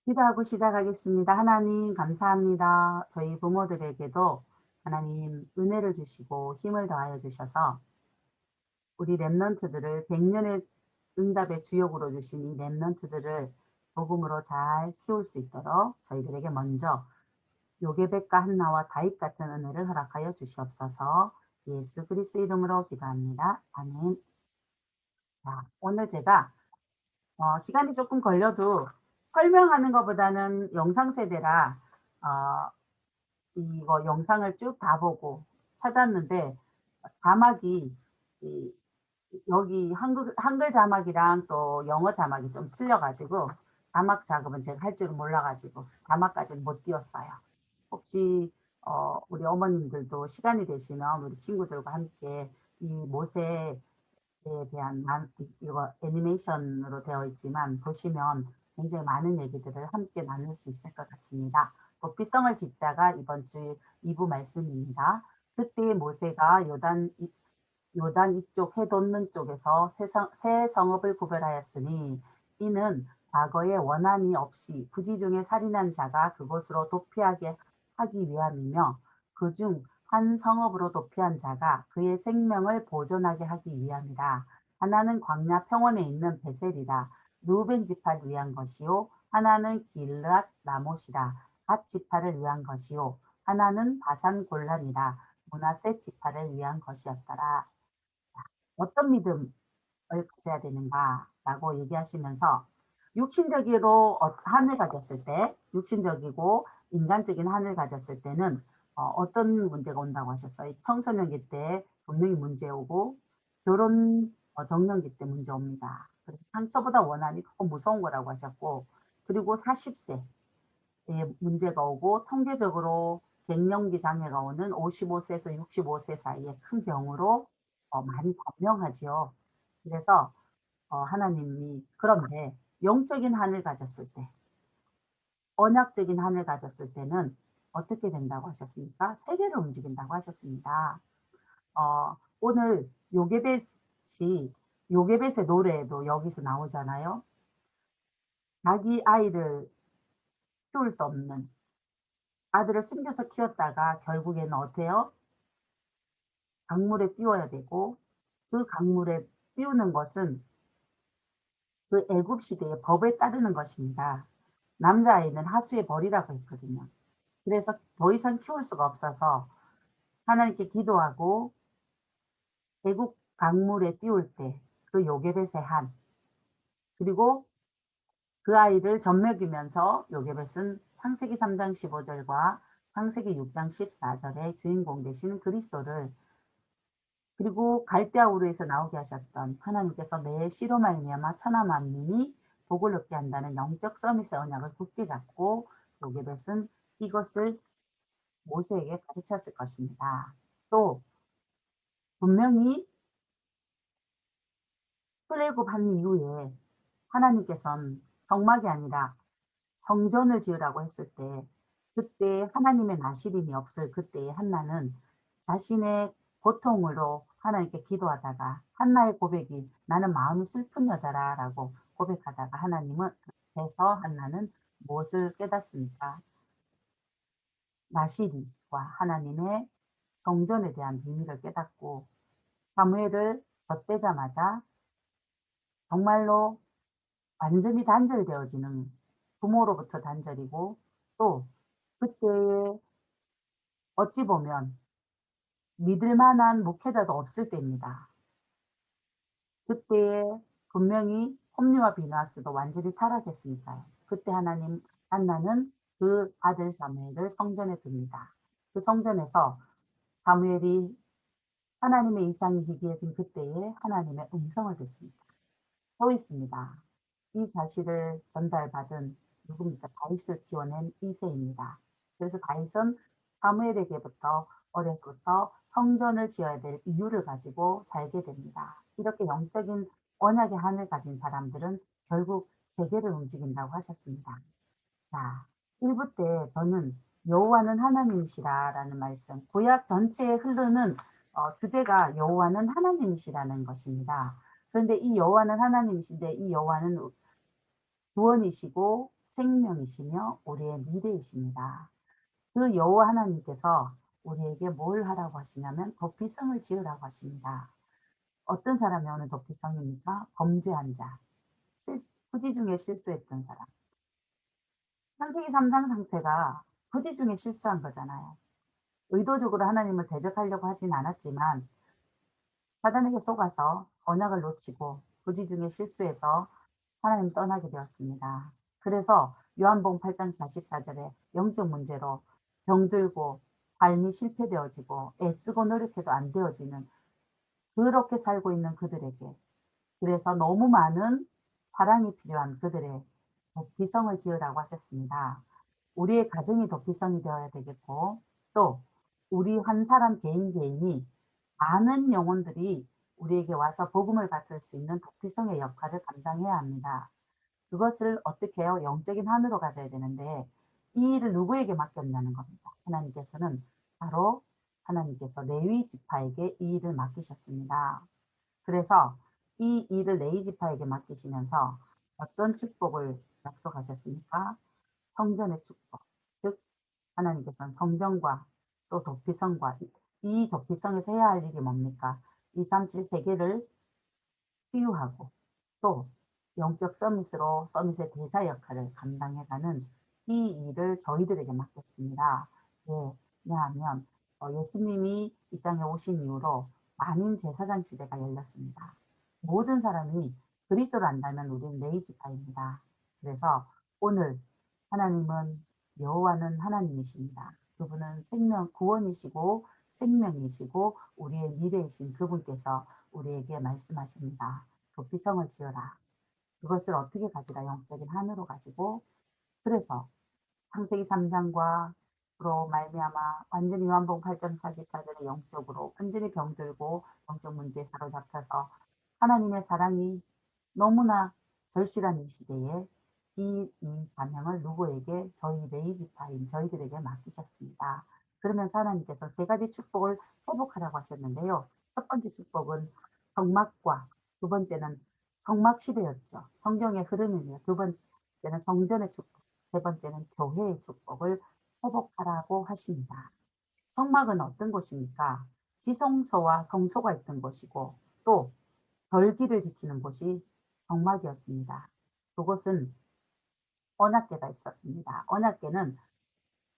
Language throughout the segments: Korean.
기도하고 시작하겠습니다. 하나님 감사합니다. 저희 부모들에게도 하나님 은혜를 주시고 힘을 더하여 주셔서 우리 랩런트들을 100년의 응답의 주역으로 주신 이 랩런트들을 복음으로 잘 키울 수 있도록 저희들에게 먼저 요게벳과 한나와 다윗 같은 은혜를 허락하여 주시옵소서. 예수 그리스도 이름으로 기도합니다. 아멘. 자, 오늘 제가 시간이 조금 걸려도 설명하는 것보다는 영상 세대라 어 이거 영상을 쭉 다 보고 찾았는데 자막이 이 여기 한글 자막이랑 또 영어 자막이 좀 틀려 가지고 자막 작업은 제가 할 줄은 몰라 가지고 자막까지는 못 띄웠어요. 혹시 우리 어머님들도 시간이 되시면 우리 친구들과 함께 이 모세에 대한 이거 애니메이션으로 되어 있지만 보시면 굉장히 많은 얘기들을 함께 나눌 수 있을 것 같습니다. 도피성을 짓자가 이번 주 2부 말씀입니다. 그때 모세가 요단 이쪽 해돋는 쪽에서 새 성읍을 구별하였으니 이는 과거에 원한이 없이 부지 중에 살인한 자가 그곳으로 도피하게 하기 위함이며 그중 한 성읍으로 도피한 자가 그의 생명을 보존하게 하기 위함이라. 하나는 광야 평원에 있는 베셀이라. 루벤 지파를 위한 것이요 하나는 길르앗 라못이라. 갓 지파를 위한 것이요 하나는 바산 골란이라. 므낫세 지파를 위한 것이었더라. 어떤 믿음을 가져야 되는가라고 얘기하시면서 육신적으로 한을 가졌을 때, 육신적이고 인간적인 한을 가졌을 때는 어떤 문제가 온다고 하셨어요? 청소년기 때 분명히 문제 오고 결혼 정년기 때 문제 옵니다. 그래서 상처보다 원한이 더 무서운 거라고 하셨고, 그리고 40세에 문제가 오고 통계적으로 갱년기 장애가 오는 55세에서 65세 사이에 큰 병으로 많이 발명하지요. 그래서 하나님이 그런데 영적인 한을 가졌을 때, 언약적인 한을 가졌을 때는 어떻게 된다고 하셨습니까? 세계를 움직인다고 하셨습니다. 오늘 요게벳이 요게벳의 노래도 여기서 나오잖아요. 자기 아이를 키울 수 없는 아들을 숨겨서 키웠다가 결국에는 어때요? 강물에 띄워야 되고 그 강물에 띄우는 것은 그 애굽 시대의 법에 따르는 것입니다. 남자아이는 하수에 버리라고 했거든요. 그래서 더 이상 키울 수가 없어서 하나님께 기도하고 애굽 강물에 띄울 때 그 요게벳의 한, 그리고 그 아이를 젖먹이면서 요게벳은 창세기 3장 15절과 창세기 6장 14절의 주인공 되신 그리스도를, 그리고 갈대아우르에서 나오게 하셨던 하나님께서 내 씨로 말미암아 천하 만민이 복을 얻게 한다는 영적 서밋의 언약을 굳게 잡고 요게벳은 이것을 모세에게 가르쳤을 것입니다. 또 분명히 출애굽한 이후에 하나님께서는 성막이 아니라 성전을 지으라고 했을 때, 그때 하나님의 나시림이 없을 그때에 한나는 자신의 고통으로 하나님께 기도하다가 한나의 고백이 "나는 마음이 슬픈 여자라"라고 고백하다가 하나님은 그래서 한나는 무엇을 깨닫습니까? 나시리와 하나님의 성전에 대한 비밀을 깨닫고 사무엘을 젖대자마자 정말로 완전히 단절되어지는, 부모로부터 단절이고 또 그때에 어찌 보면 믿을 만한 목회자도 없을 때입니다. 그때에 분명히 홈리와 비나스도 완전히 타락했으니까요. 그때 한나는 그 아들 사무엘을 성전에 둡니다. 그 성전에서 사무엘이 하나님의 이상이 희귀해진 그때에 하나님의 음성을 듣습니다. 서 있습니다. 이 사실을 전달받은 누굽니까? 다윗을 키워낸 이새입니다. 그래서 다윗은 사무엘에게부터 어려서부터 성전을 지어야 될 이유를 가지고 살게 됩니다. 이렇게 영적인 언약의 한을 가진 사람들은 결국 세계를 움직인다고 하셨습니다. 자, 1부 때 저는 여호와는 하나님이시라라는 말씀, 구약 전체에 흐르는 주제가 여호와는 하나님이시라는 것입니다. 그런데 이 여호와는 하나님이신데 이 여호와는 구원이시고 생명이시며 우리의 미래이십니다. 그 여호와 하나님께서 우리에게 뭘 하라고 하시냐면 도피성을 지으라고 하십니다. 어떤 사람이 오늘 도피성입니까? 범죄한 자, 후지 중에 실수했던 사람. 창세기 3장 상태가 후지 중에 실수한 거잖아요. 의도적으로 하나님을 대적하려고 하진 않았지만 사단에게 속아서 언약을 놓치고 후지 중에 실수해서 하나님 떠나게 되었습니다. 그래서 요한복음 8장 44절에 영적 문제로 병들고 삶이 실패되어지고 애쓰고 노력해도 안 되어지는 그렇게 살고 있는 그들에게, 그래서 너무 많은 사랑이 필요한 그들의 도피성을 지으라고 하셨습니다. 우리의 가정이 도피성이 되어야 되겠고, 또 우리 한 사람 개인 개인이 많은 영혼들이 우리에게 와서 복음을 받을 수 있는 도피성의 역할을 감당해야 합니다. 그것을 어떻게 해요? 영적인 한으로 가져야 되는데 이 일을 누구에게 맡겼냐는 겁니다. 하나님께서는 바로 하나님께서 레위 지파에게 이 일을 맡기셨습니다. 그래서 이 일을 레위 지파에게 맡기시면서 어떤 축복을 약속하셨습니까? 성전의 축복. 즉 하나님께서는 성전과 또 도피성과 이 도피성에서 해야 할 일이 뭡니까? 237 세계를 치유하고 또 영적 서밋으로 서밋의 대사 역할을 감당해가는 이 일을 저희들에게 맡겼습니다. 예, 왜냐하면 예수님이 이 땅에 오신 이후로 만인 제사장 시대가 열렸습니다. 모든 사람이 그리스도를 안다면 우리는 레이지파입니다. 그래서 오늘 하나님은 여호와는 하나님이십니다. 그분은 생명 구원이시고 생명이시고 우리의 미래이신 그분께서 우리에게 말씀하십니다. 도피성을 지어라. 그것을 어떻게 가지라? 영적인 한으로 가지고. 그래서 창세기 3장과 로 말미암아 완전히 요한복음 8장 44절에 영적으로 완전히 병들고 영적 문제에 사로잡혀서 하나님의 사랑이 너무나 절실한 이 시대에 이 사명을 누구에게? 저희 레이지파인 저희들에게 맡기셨습니다. 그러면서 하나님께서 세 가지 축복을 회복하라고 하셨는데요. 첫 번째 축복은 성막과, 두 번째는 성막 시대였죠. 성경의 흐름이며, 두 번째는 성전의 축복, 세 번째는 교회의 축복을 회복하라고 하십니다. 성막은 어떤 곳입니까? 지성소와 성소가 있던 곳이고 또 절기를 지키는 곳이 성막이었습니다. 그곳은 언약궤가 있었습니다. 언약궤는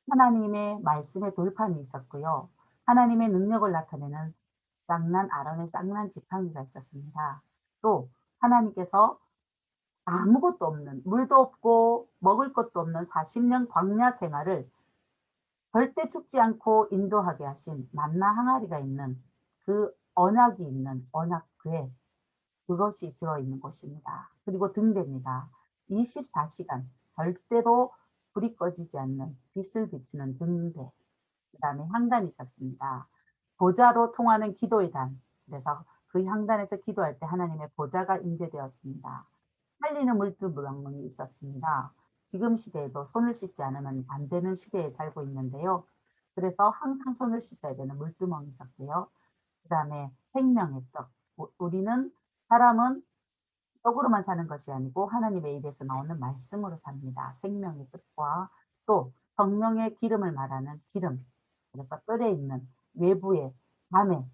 하나님의 말씀의 돌판이 있었고요. 하나님의 능력을 나타내는 쌍난 아론의 쌍난 지팡이가 있었습니다. 또 하나님께서 아무것도 없는, 물도 없고 먹을 것도 없는 40년 광야 생활을 절대 죽지 않고 인도하게 하신 만나 항아리가 있는 그 언약이 있는 언약궤, 그것이 들어있는 곳입니다. 그리고 등대입니다. 24시간 절대로 불이 꺼지지 않는 빛을 비추는 등대, 그 다음에 향단이 있었습니다. 보좌로 통하는 기도의 단, 그래서 그 향단에서 기도할 때 하나님의 보좌가 임재되었습니다. 살리는 물두멍이 있었습니다. 지금 시대에도 손을 씻지 않으면 안 되는 시대에 살고 있는데요. 그래서 항상 손을 씻어야 되는 물두멍이 있었고요. 그 다음에 생명의 떡. 우리는 사람은 떡으로만 사는 것이 아니고 하나님의 입에서 나오는 말씀으로 삽니다. 생명의 뜻과 또 성령의 기름을 말하는 기름. 그래서 뜰에 있는 외부에 밤에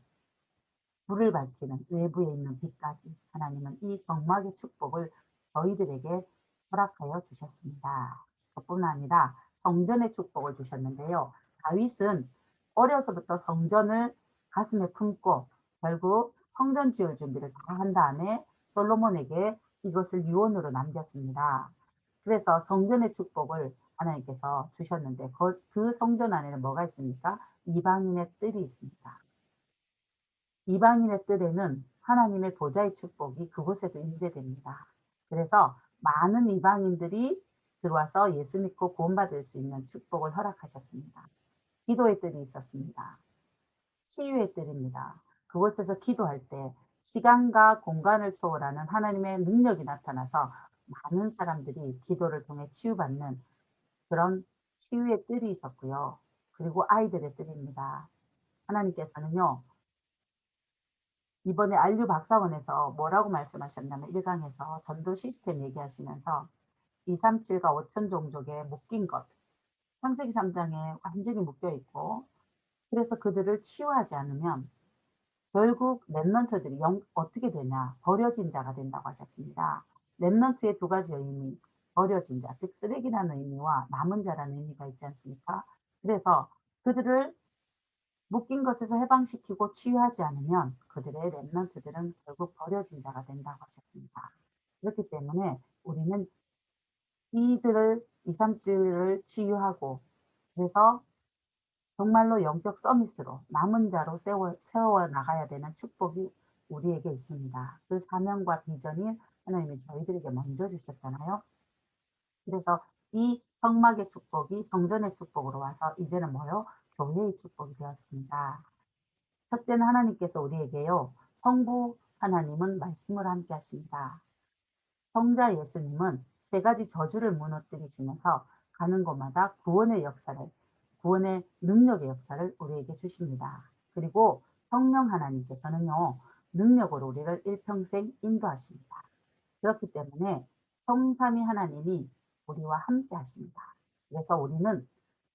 불을 밝히는 외부에 있는 빛까지 하나님은 이 성막의 축복을 저희들에게 허락하여 주셨습니다. 그뿐 아니라 성전의 축복을 주셨는데요. 다윗은 어려서부터 성전을 가슴에 품고 결국 성전 지을 준비를 다 한 다음에 솔로몬에게 이것을 유언으로 남겼습니다. 그래서 성전의 축복을 하나님께서 주셨는데 그 성전 안에는 뭐가 있습니까? 이방인의 뜰이 있습니다. 이방인의 뜰에는 하나님의 보좌의 축복이 그곳에도 임재됩니다. 그래서 많은 이방인들이 들어와서 예수 믿고 구원받을 수 있는 축복을 허락하셨습니다. 기도의 뜰이 있었습니다. 치유의 뜰입니다. 그곳에서 기도할 때 시간과 공간을 초월하는 하나님의 능력이 나타나서 많은 사람들이 기도를 통해 치유받는 그런 치유의 뜰이 있었고요. 그리고 아이들의 뜰입니다. 하나님께서는요. 이번에 안류 박사원에서 뭐라고 말씀하셨냐면 1강에서 전도 시스템 얘기하시면서 237과 5천 종족에 묶인 것, 창세기 3장에 완전히 묶여 있고, 그래서 그들을 치유하지 않으면 결국 렘넌트들이 어떻게 되냐? 버려진 자가 된다고 하셨습니다. 렘넌트의 두 가지 의미, 버려진 자, 즉 쓰레기라는 의미와 남은 자라는 의미가 있지 않습니까? 그래서 그들을 묶인 것에서 해방시키고 치유하지 않으면 그들의 렘넌트들은 결국 버려진 자가 된다고 하셨습니다. 그렇기 때문에 우리는 이들을 237을 치유하고, 그래서 정말로 영적 서밋으로 남은 자로 세워 나가야 되는 축복이 우리에게 있습니다. 그 사명과 비전이 하나님이 저희들에게 먼저 주셨잖아요. 그래서 이 성막의 축복이 성전의 축복으로 와서 이제는 뭐요? 교회의 축복이 되었습니다. 첫째는 하나님께서 우리에게요, 성부 하나님은 말씀을 함께 하십니다. 성자 예수님은 세 가지 저주를 무너뜨리시면서 가는 곳마다 구원의 역사를, 구원의 능력의 역사를 우리에게 주십니다. 그리고 성령 하나님께서는요, 능력으로 우리를 일평생 인도하십니다. 그렇기 때문에 성삼위 하나님이 우리와 함께 하십니다. 그래서 우리는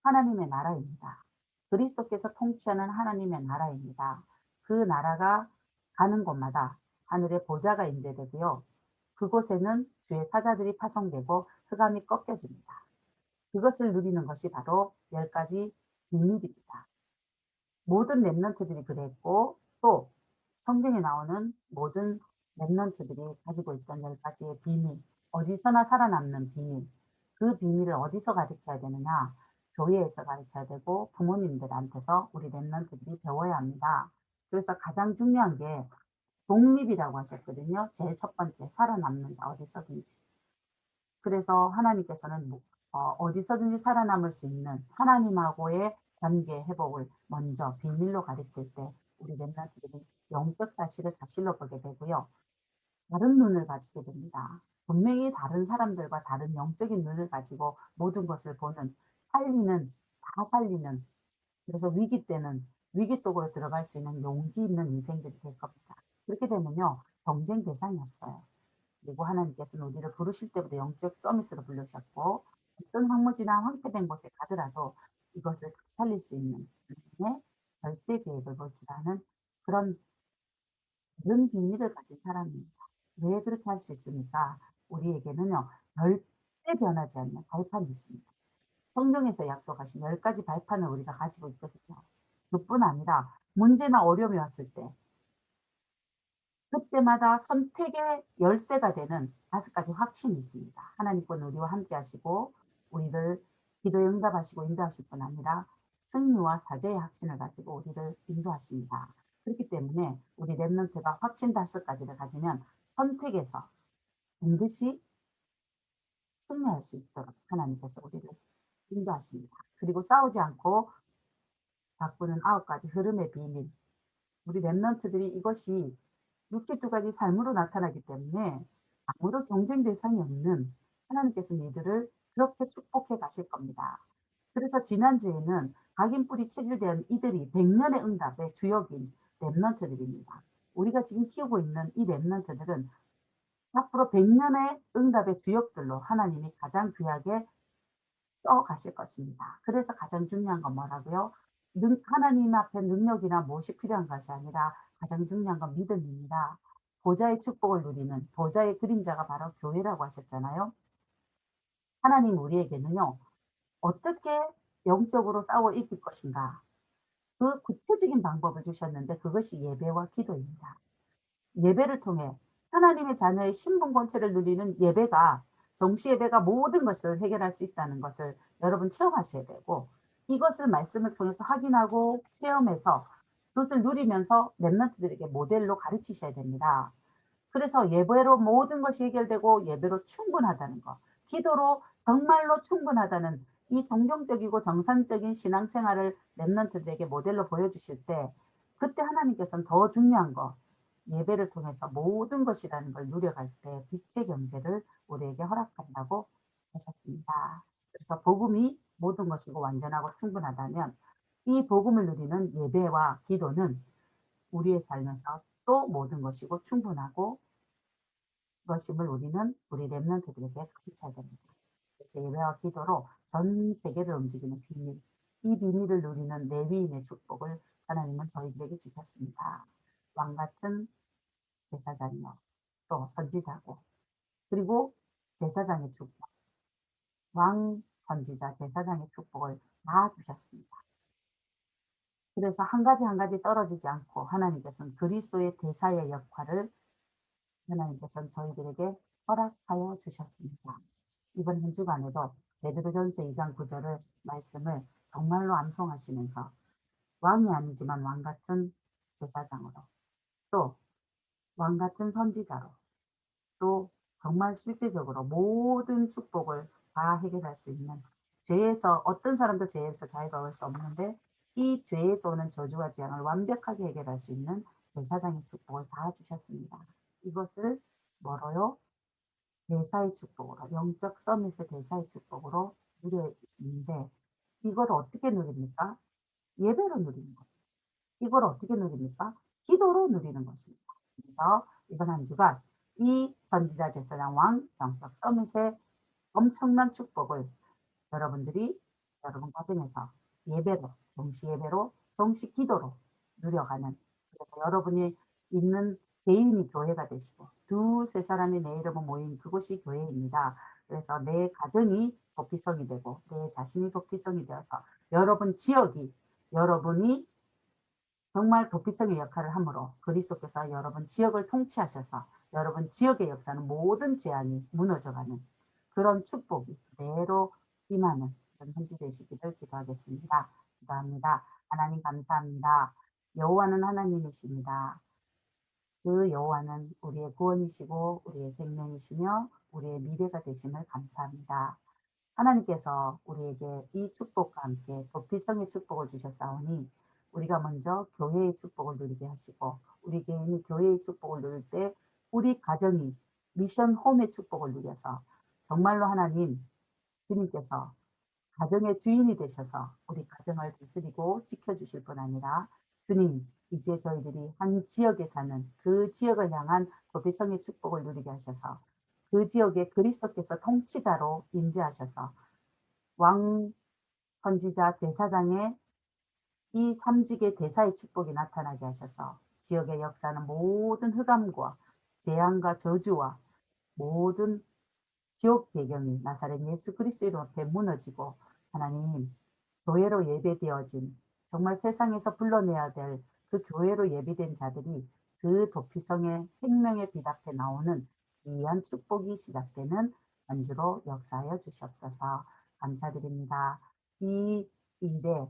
하나님의 나라입니다. 그리스도께서 통치하는 하나님의 나라입니다. 그 나라가 가는 곳마다 하늘의 보좌가 임재되고요. 그곳에는 주의 사자들이 파송되고 흑암이 꺾여집니다. 그것을 누리는 것이 바로 10가지 비밀입니다. 모든 렘넌트들이 그랬고, 또 성경에 나오는 모든 렘넌트들이 가지고 있던 10가지의 비밀, 어디서나 살아남는 비밀, 그 비밀을 어디서 가르쳐야 되느냐? 교회에서 가르쳐야 되고 부모님들한테서 우리 렘넌트들이 배워야 합니다. 그래서 가장 중요한 게 독립이라고 하셨거든요. 제일 첫 번째, 살아남는 자 어디서든지. 그래서 하나님께서는 어디서든지 살아남을 수 있는 하나님하고의 관계 회복을 먼저 비밀로 가르칠 때 우리 렘넌트들은 영적 사실을 사실로 보게 되고요. 다른 눈을 가지게 됩니다. 분명히 다른 사람들과 다른 영적인 눈을 가지고 모든 것을 보는, 살리는, 다 살리는, 그래서 위기 때는 위기 속으로 들어갈 수 있는 용기 있는 인생들이 될 겁니다. 그렇게 되면요, 경쟁 대상이 없어요. 그리고 하나님께서는 우리를 부르실 때부터 영적 서밋으로 부르셨고, 어떤 황무지나 황폐된 곳에 가더라도 이것을 살릴 수 있는 하나님의 절대 계획을 볼 줄 아는 그런 다른 비밀을 가진 사람입니다. 왜 그렇게 할 수 있습니까? 우리에게는요, 절대 변하지 않는 발판이 있습니다. 성경에서 약속하신 10가지 발판을 우리가 가지고 있거든요. 그뿐 아니라 문제나 어려움이 왔을 때 그때마다 선택의 열쇠가 되는 5가지 확신이 있습니다. 하나님께서는 우리와 함께 하시고 우리를 기도에 응답하시고 인도하실 뿐 아니라 승리와 사죄의 확신을 가지고 우리를 인도하십니다. 그렇기 때문에 우리 렘넌트가 확신 5가지를 가지면 선택에서 반드시 승리할 수 있도록 하나님께서 우리를 인도하십니다. 그리고 싸우지 않고 바꾸는 9가지 흐름의 비밀. 우리 렘넌트들이 이것이 62가지 삶으로 나타나기 때문에 아무런 경쟁 대상이 없는 하나님께서는 이들을 그렇게 축복해 가실 겁니다. 그래서 지난주에는 각인뿌리 체질된 이들이 100년의 응답의 주역인 렘넌트들입니다. 우리가 지금 키우고 있는 이 렘넌트들은 앞으로 100년의 응답의 주역들로 하나님이 가장 귀하게 써 가실 것입니다. 그래서 가장 중요한 건 뭐라고요? 하나님 앞에 능력이나 무엇이 필요한 것이 아니라 가장 중요한 건 믿음입니다. 보좌의 축복을 누리는 보좌의 그림자가 바로 교회라고 하셨잖아요. 하나님 우리에게는요, 어떻게 영적으로 싸워 이길 것인가? 그 구체적인 방법을 주셨는데 그것이 예배와 기도입니다. 예배를 통해 하나님의 자녀의 신분 권세를 누리는 예배가, 정시 예배가 모든 것을 해결할 수 있다는 것을 여러분 체험하셔야 되고, 이것을 말씀을 통해서 확인하고 체험해서 그것을 누리면서 렘넌트들에게 모델로 가르치셔야 됩니다. 그래서 예배로 모든 것이 해결되고 예배로 충분하다는 것, 기도로 정말로 충분하다는 이 성경적이고 정상적인 신앙생활을 렘넌트들에게 모델로 보여주실 때, 그때 하나님께서는 더 중요한 거, 예배를 통해서 모든 것이라는 걸 누려갈 때 빛의 경제를 우리에게 허락한다고 하셨습니다. 그래서 복음이 모든 것이고 완전하고 충분하다면 이 복음을 누리는 예배와 기도는 우리의 삶에서 또 모든 것이고 충분하고 것임을 우리는 우리 렘넌트들에게 가르쳐야 됩니다. 그래서 예배와 기도로 전 세계를 움직이는 비밀, 이 비밀을 누리는 레위인의 축복을 하나님은 저희들에게 주셨습니다. 왕 같은 제사장이요, 또 선지자고, 그리고 제사장의 축복, 왕, 선지자, 제사장의 축복을 다 주셨습니다. 그래서 한 가지 한 가지 떨어지지 않고 하나님께서는 그리스도의 대사의 역할을 하나님께서는 저희들에게 허락하여 주셨습니다. 이번 한 주간에도 베드로전서 2장 9절을 말씀을 정말로 암송하시면서 왕이 아니지만 왕 같은 제사장으로, 또 왕 같은 선지자로, 또 정말 실질적으로 모든 축복을 다 해결할 수 있는, 죄에서 어떤 사람도 죄에서 자유로울 수 없는데 이 죄에서 오는 저주와 재앙을 완벽하게 해결할 수 있는 제사장의 축복을 다 주셨습니다. 이것을 뭐로요? 대사의 축복으로, 영적 서밋의 대사의 축복으로 누려지는데, 이걸 어떻게 누립니까? 예배로 누리는 거예요. 이걸 어떻게 누립니까? 기도로 누리는 것입니다. 그래서 이번 한 주간 이 선지자, 제사장, 왕, 영적 서밋의 엄청난 축복을 여러분들이 여러분 가정에서 예배로, 정시 예배로, 정시 기도로 누려가는, 그래서 여러분이 있는 개인이 교회가 되시고 두세 사람이 내 이름으로 모인 그곳이 교회입니다. 그래서 내 가정이 도피성이 되고 내 자신이 도피성이 되어서 여러분 지역이, 여러분이 정말 도피성의 역할을 함으로 그리스도께서 여러분 지역을 통치하셔서 여러분 지역의 역사는 모든 재앙이 무너져가는 그런 축복이 그대로 임하는 그런 한 주 되시기를 기도하겠습니다. 기도합니다. 하나님 감사합니다. 여호와는 하나님이십니다. 그 여호와는 우리의 구원이시고 우리의 생명이시며 우리의 미래가 되심을 감사합니다. 하나님께서 우리에게 이 축복과 함께 도피성의 축복을 주셨사오니 우리가 먼저 교회의 축복을 누리게 하시고 우리 개인이 교회의 축복을 누릴 때 우리 가정이 미션 홈의 축복을 누려서 정말로 하나님, 주님께서 가정의 주인이 되셔서 우리 가정을 다스리고 지켜주실 뿐 아니라 주님, 이제 저희들이 한 지역에 사는 그 지역을 향한 도피성의 축복을 누리게 하셔서 그 지역에 그리스도께서 통치자로 임재하셔서 왕, 선지자, 제사장의 이 삼직의 대사의 축복이 나타나게 하셔서 지역의 역사는 모든 흑암과 재앙과 저주와 모든 지옥 배경이 나사렛 예수 그리스도 이름 앞에 무너지고 하나님, 교회로 예배되어진, 정말 세상에서 불러내야 될 그 교회로 예비된 자들이 그 도피성의 생명의 빛 앞에 나오는 귀한 축복이 시작되는 한 주로 역사하여 주시옵소서. 감사드립니다. 이 일에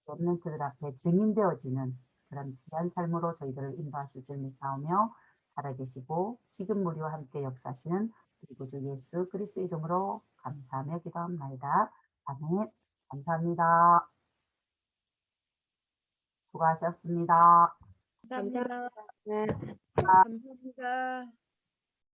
렘넌트들 앞에 증인되어지는 그런 귀한 삶으로 저희들을 인도하실 줄 믿사오며 살아계시고 지금 우리와 함께 역사하시는 우리 구주 예수 그리스도 이름으로 감사하며 기도합나이다. 아멘. 감사합니다. 수고하셨습니다. 감사합니다. 감사합니다. 감사합니다.